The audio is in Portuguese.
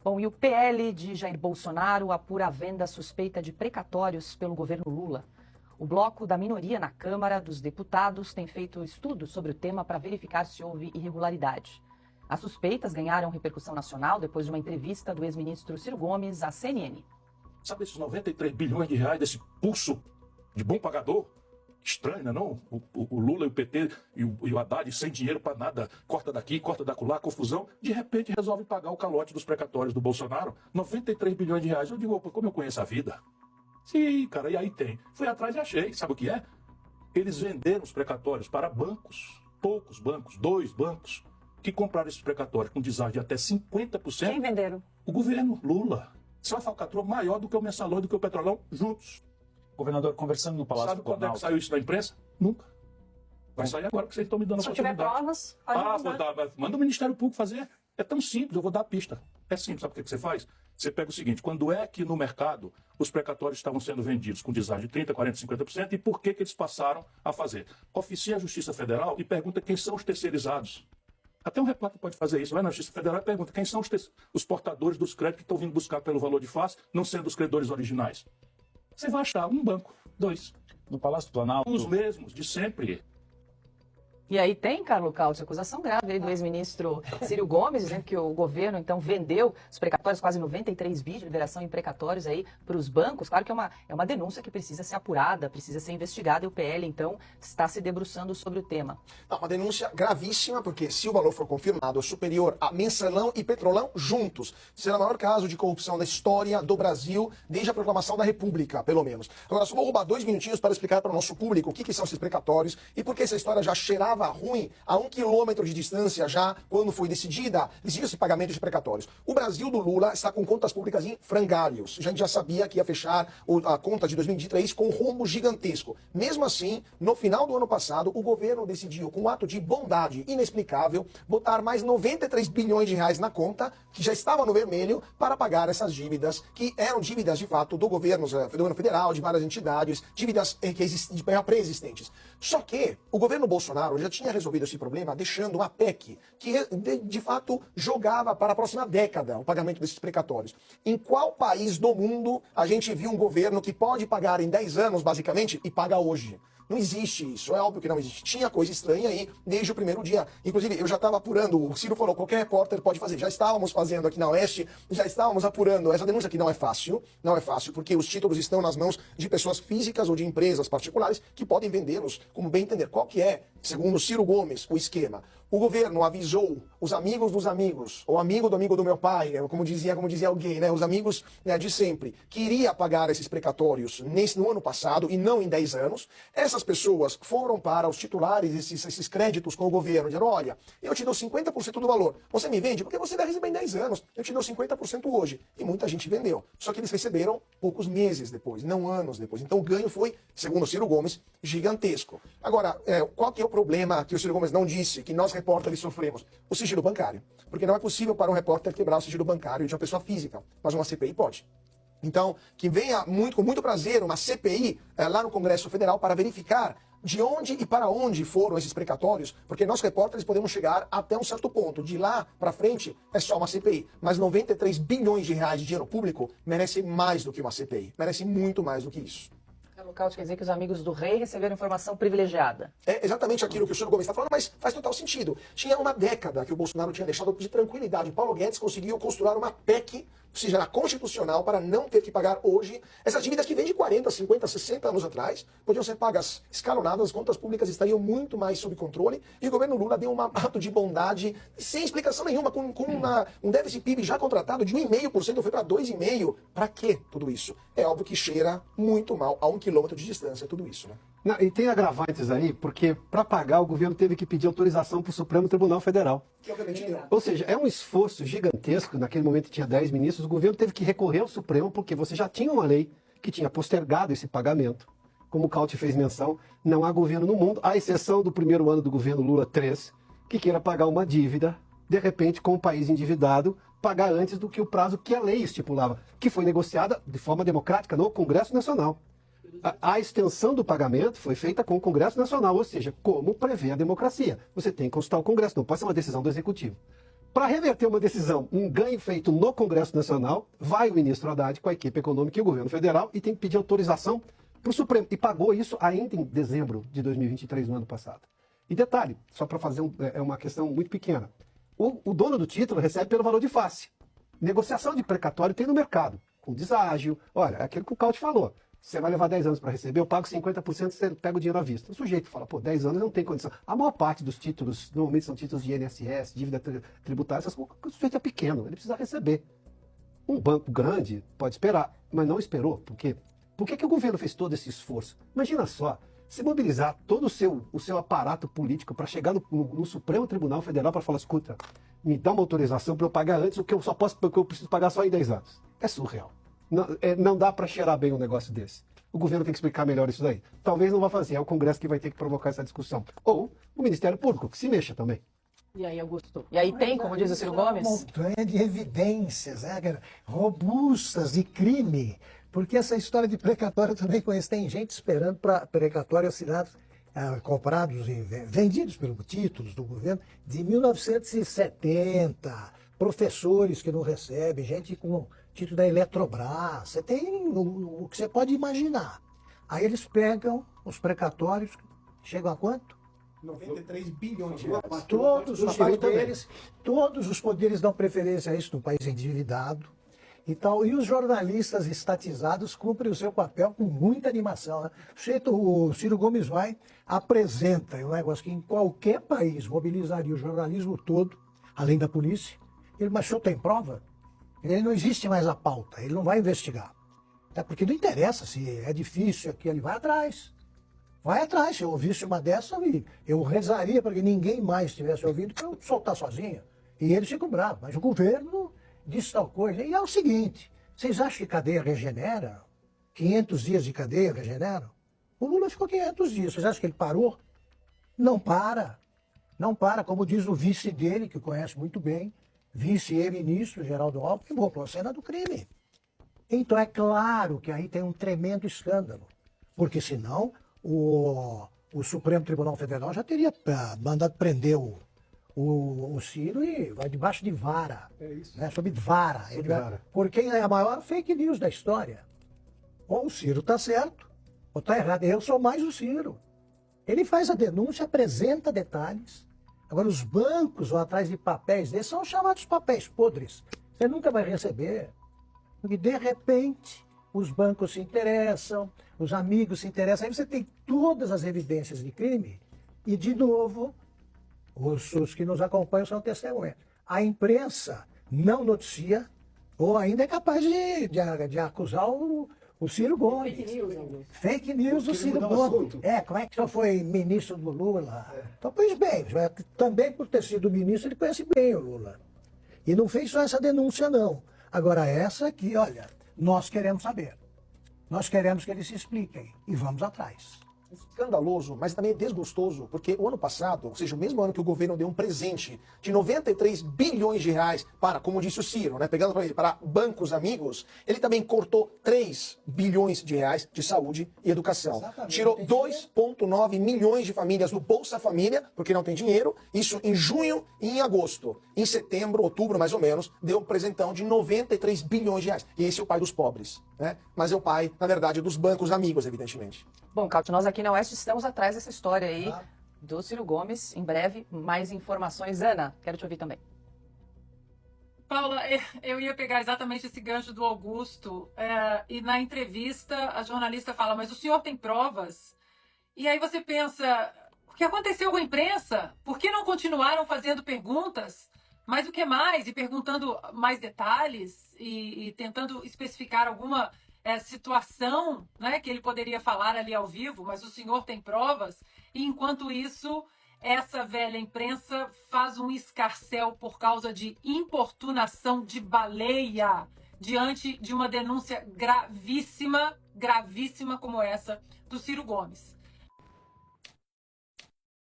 Bom, e o PL de Jair Bolsonaro apura a venda suspeita de precatórios pelo governo Lula. O bloco da minoria na Câmara dos Deputados tem feito estudos sobre o tema para verificar se houve irregularidade. As suspeitas ganharam repercussão nacional depois de uma entrevista do ex-ministro Ciro Gomes à CNN. Sabe esses 93 bilhões de reais desse pulso de bom pagador? Estranho, não? O Lula e o PT e o Haddad sem dinheiro para nada, corta daqui, corta dacolá, confusão. De repente resolve pagar o calote dos precatórios do Bolsonaro, 93 bilhões de reais. Eu digo, opa, como eu conheço a vida? Sim, cara, e aí tem. Fui atrás e achei, sabe o que é? Eles venderam os precatórios para bancos, poucos bancos, 2 bancos, que compraram esses precatórios com deságio de até 50%. Quem venderam? O governo Lula. Isso é uma falcatrua maior do que o Mensalão e do que o Petrolão juntos. Governador, conversando no Palácio Sabe do quando é Planalto... que saiu isso da imprensa? Nunca. Vai sair agora, porque vocês estão me dando a Se tiver oportunidade. provas, pode Vou dar, manda o Ministério Público fazer. É tão simples, eu vou dar a pista. É simples, sabe o que você faz? Você pega o seguinte, quando é que no mercado os precatórios estavam sendo vendidos com deságio de 30%, 40%, 50% e por que eles passaram a fazer? Oficia a Justiça Federal e pergunta quem são os terceirizados. Até um repórter pode fazer isso. Vai na Justiça Federal e pergunta quem são os portadores dos créditos que estão vindo buscar pelo valor de face, não sendo os credores originais. Você vai achar um banco, 2. No Palácio do Planalto... Os mesmos, de sempre. E aí tem, Carlos Cauti, acusação grave aí do ex-ministro Ciro Gomes, dizendo que o governo, então, vendeu os precatórios, quase 93 bi de liberação em precatórios aí para os bancos. Claro que é uma denúncia que precisa ser apurada, precisa ser investigada, e o PL, então, está se debruçando sobre o tema. Uma denúncia gravíssima, porque se o valor for confirmado superior a Mensalão e Petrolão juntos, será o maior caso de corrupção da história do Brasil, desde a proclamação da República, pelo menos. Agora, só vou roubar 2 minutinhos para explicar para o nosso público o que são esses precatórios e por que essa história já cheirava ruim a 1 quilômetro de distância já, quando foi decidiu-se pagamento de precatórios. O Brasil do Lula está com contas públicas em frangalhos. A gente já sabia que ia fechar a conta de 2023 com um rombo gigantesco. Mesmo assim, no final do ano passado, o governo decidiu, com um ato de bondade inexplicável, botar mais 93 bilhões de reais na conta, que já estava no vermelho, para pagar essas dívidas, que eram dívidas, de fato, do governo federal, de várias entidades, dívidas pré-existentes. Só que o governo Bolsonaro já tinha resolvido esse problema deixando uma PEC que, de fato, jogava para a próxima década o pagamento desses precatórios. Em qual país do mundo a gente viu um governo que pode pagar em 10 anos, basicamente, e paga hoje? Não existe isso, é óbvio que não existe. Tinha coisa estranha aí desde o primeiro dia. Inclusive, eu já estava apurando, o Ciro falou, qualquer repórter pode fazer. Já estávamos fazendo aqui na Oeste, já estávamos apurando. Essa denúncia aqui não é fácil, porque os títulos estão nas mãos de pessoas físicas ou de empresas particulares que podem vendê-los como bem entender. Qual que é, segundo Ciro Gomes, o esquema? O governo avisou os amigos dos amigos, ou amigo do meu pai, como dizia alguém, né? Os amigos, né, de sempre, que iria pagar esses precatórios no ano passado e não em 10 anos. Essas pessoas foram para os titulares, esses créditos com o governo, dizendo, olha, eu te dou 50% do valor. Você me vende? Porque você vai receber em 10 anos. Eu te dou 50% hoje. E muita gente vendeu. Só que eles receberam poucos meses depois, não anos depois. Então o ganho foi, segundo o Ciro Gomes, gigantesco. Agora, qual que é o problema que o Ciro Gomes não disse, que nós repórteres sofremos? O sigilo bancário. Porque não é possível para um repórter quebrar o sigilo bancário de uma pessoa física, mas uma CPI pode. Então, que venha com muito prazer uma CPI lá no Congresso Federal para verificar de onde e para onde foram esses precatórios, porque nós repórteres podemos chegar até um certo ponto. De lá para frente é só uma CPI. Mas 93 bilhões de reais de dinheiro público merece mais do que uma CPI. Merece muito mais do que isso. Carlos Cauti, quer dizer que os amigos do rei receberam informação privilegiada. É exatamente aquilo que o Ciro Gomes está falando, mas faz total sentido. Tinha uma década que o Bolsonaro tinha deixado de tranquilidade. Paulo Guedes conseguiu construir uma PEC, ou seja, na constitucional, para não ter que pagar hoje essas dívidas que vêm de 40, 50, 60 anos atrás, podiam ser pagas escalonadas, as contas públicas estariam muito mais sob controle, e o governo Lula deu um ato de bondade, sem explicação nenhuma, com um déficit PIB já contratado de 1,5%, foi para 2,5%. Para quê tudo isso? É óbvio que cheira muito mal a 1 quilômetro de distância tudo isso, né? Não, e tem agravantes aí, porque para pagar o governo teve que pedir autorização para o Supremo Tribunal Federal. Que obviamente deu. Ou seja, é um esforço gigantesco, naquele momento tinha 10 ministros, o governo teve que recorrer ao Supremo, porque você já tinha uma lei que tinha postergado esse pagamento. Como o Cauti fez menção, não há governo no mundo, à exceção do primeiro ano do governo Lula 3, que queira pagar uma dívida, de repente, com o país endividado, pagar antes do que o prazo que a lei estipulava, que foi negociada de forma democrática no Congresso Nacional. A extensão do pagamento foi feita com o Congresso Nacional, ou seja, como prevê a democracia. Você tem que consultar o Congresso, não pode ser uma decisão do Executivo. Para reverter uma decisão, um ganho feito no Congresso Nacional, vai o ministro Haddad com a equipe econômica e o governo federal e tem que pedir autorização para o Supremo. E pagou isso ainda em dezembro de 2023, no ano passado. E detalhe, só para fazer uma questão muito pequena. O dono do título recebe pelo valor de face. Negociação de precatório tem no mercado, com deságio. Olha, é aquilo que o Caute falou. Você vai levar 10 anos para receber, eu pago 50%, você pega o dinheiro à vista. O sujeito fala, pô, 10 anos não tem condição. A maior parte dos títulos, normalmente são títulos de INSS, dívida tributária, essas coisas, o sujeito é pequeno, ele precisa receber. Um banco grande pode esperar, mas não esperou. Por quê? Por que o governo fez todo esse esforço? Imagina só, se mobilizar todo o seu aparato político para chegar no Supremo Tribunal Federal para falar, escuta, me dá uma autorização para eu pagar antes o que eu só posso, porque eu preciso pagar só em 10 anos. É surreal. Não dá para cheirar bem um negócio desse. O governo tem que explicar melhor isso daí. Talvez não vá fazer, é o Congresso que vai ter que provocar essa discussão. Ou o Ministério Público, que se mexa também. E aí, Augusto? E aí tem, como diz o Ciro Gomes? Uma montanha de evidências, né, cara, robustas de crime. Porque essa história de precatório eu também conheço. Tem gente esperando para precatório assinado, comprados e vendidos pelos títulos do governo de 1970. Professores que não recebem, gente com título da Eletrobras. Você tem o que você pode imaginar. Aí eles pegam os precatórios, chegam a quanto? 93 bilhões de reais. Todos os poderes dão preferência a isso no país endividado e tal. E os jornalistas estatizados cumprem o seu papel com muita animação. Né? O Ciro Gomes vai, apresenta um negócio que em qualquer país mobilizaria o jornalismo todo, além da polícia. Mas o senhor tem prova? Ele não existe mais a pauta, ele não vai investigar. Até porque não interessa se é difícil aqui, ele vai atrás. Vai atrás, se eu ouvisse uma dessa, eu rezaria para que ninguém mais tivesse ouvido para eu soltar sozinho. E eles ficam bravos. Mas o governo diz tal coisa. E é o seguinte, vocês acham que cadeia regenera? 500 dias de cadeia regeneram? O Lula ficou 500 dias. Vocês acham que ele parou? Não para. Não para, como diz o vice dele, que conhece muito bem, vice e ministro Geraldo Alckmin, que voltou à cena do crime. Então é claro que aí tem um tremendo escândalo. Porque senão o Supremo Tribunal Federal já teria mandado prender o Ciro e vai debaixo de vara. É isso. Né, sob vara. Porque é a maior fake news da história. Ou o Ciro está certo, ou está errado. Eu sou mais o Ciro. Ele faz a denúncia, apresenta detalhes. Agora, os bancos vão atrás de papéis desses, são chamados papéis podres. Você nunca vai receber. Porque, de repente, os bancos se interessam, os amigos se interessam. Aí você tem todas as evidências de crime. E, de novo, os que nos acompanham são testemunhas. A imprensa não noticia, ou ainda é capaz de acusar o Ciro Gomes. Fake news, Augusto. Fake news do Ciro mudar o Gomes. assunto. Como é que só foi ministro do Lula? Então, pois bem, também por ter sido ministro, ele conhece bem o Lula. E não fez só essa denúncia, não. Agora, essa aqui, olha, nós queremos saber. Nós queremos que eles se expliquem. E vamos atrás. Escandaloso, mas também desgostoso, porque o ano passado, ou seja, o mesmo ano que o governo deu um presente de 93 bilhões de reais para, como disse o Ciro, né, pegando para ele, para bancos amigos, ele também cortou 3 bilhões de reais de saúde e educação. Exatamente. Tirou 2,9 milhões de famílias do Bolsa Família, porque não tem dinheiro, isso em junho e em agosto. Em setembro, outubro mais ou menos, deu um presentão de 93 bilhões de reais. E esse é o pai dos pobres, né? Mas é o pai, na verdade, dos bancos amigos, evidentemente. Bom, Caute, nós aqui na Oeste estamos atrás dessa história aí do Ciro Gomes. Em breve, mais informações. Ana, quero te ouvir também. Paula, eu ia pegar exatamente esse gancho do Augusto. E na entrevista, a jornalista fala, mas o senhor tem provas? E aí você pensa, o que aconteceu com a imprensa? Por que não continuaram fazendo perguntas? Mas o que mais? E perguntando mais detalhes e tentando especificar alguma situação, né, que ele poderia falar ali ao vivo, mas o senhor tem provas, e enquanto isso, essa velha imprensa faz um escarcéu por causa de importunação de baleia diante de uma denúncia gravíssima como essa do Ciro Gomes.